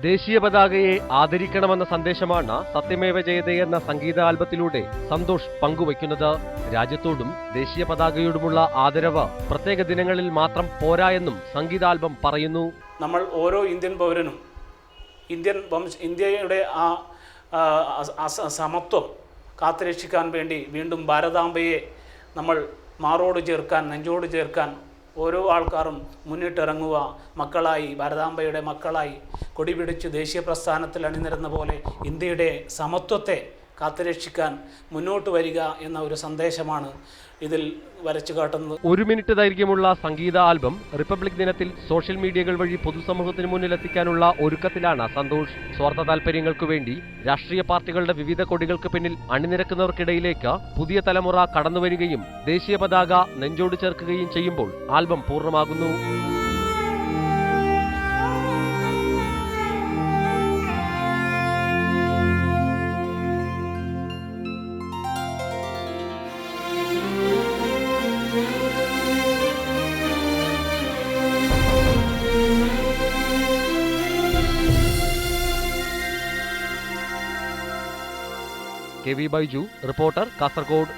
ദേശീയ പതാകയെ ആദരിക്കണമെന്ന സന്ദേശമാണ് സത്യമേവ ജയതേ എന്ന സംഗീത ആൽബത്തിലൂടെ സന്തോഷ് പങ്കുവയ്ക്കുന്നത്. രാജ്യത്തോടും ദേശീയ പതാകയോടുമുള്ള ആദരവ് പ്രത്യേക ദിനങ്ങളിൽ മാത്രം പോരാ എന്നും സംഗീതാൽബം പറയുന്നു. നമ്മൾ ഓരോ ഇന്ത്യൻ പൗരനും ഇന്ത്യയുടെ സമത്വം കാത്തുരക്ഷിക്കാൻ വേണ്ടി വീണ്ടും ഭാരതാംബയെ നമ്മൾ മാറോട് ചേർക്കാൻ, നെഞ്ചോട് ചേർക്കാൻ ഓരോ ആൾക്കാരും മുന്നിട്ടിറങ്ങുക, മക്കളായി, ഭാരതാംബയുടെ മക്കളായി കൊടിപിടിച്ച് ദേശീയ പ്രസ്ഥാനത്തിൽ അണിനിരുന്ന പോലെ ഇന്ത്യയുടെ സമത്വത്തെ കാത്തുരക്ഷിക്കാൻ മുന്നോട്ട് വരിക എന്ന ഒരു സന്ദേശമാണ് ഇതിൽ വരച്ചു കാട്ടുന്നത്. 1 മിനിറ്റ് ദൈർഘ്യമുള്ള സംഗീത ആൽബം റിപ്പബ്ലിക് ദിനത്തിൽ സോഷ്യൽ മീഡിയകൾ വഴി പൊതുസമൂഹത്തിന് മുന്നിലെത്തിക്കാനുള്ള ഒരുക്കത്തിലാണ് സന്തോഷ്. സ്വാർത്ഥ താൽപര്യങ്ങൾക്കു വേണ്ടി രാഷ്ട്രീയ പാർട്ടികളുടെ വിവിധ കൊടികൾക്ക് പിന്നിൽ അണിനിരക്കുന്നവർക്കിടയിലേക്ക് പുതിയ തലമുറ കടന്നുവരികയും ദേശീയ പതാക നെഞ്ചോട് ചേർക്കുകയും ചെയ്യുമ്പോൾ ആൽബം പൂർണ്ണമാകുന്നു. KV Baiju, reporter, Kasaragod.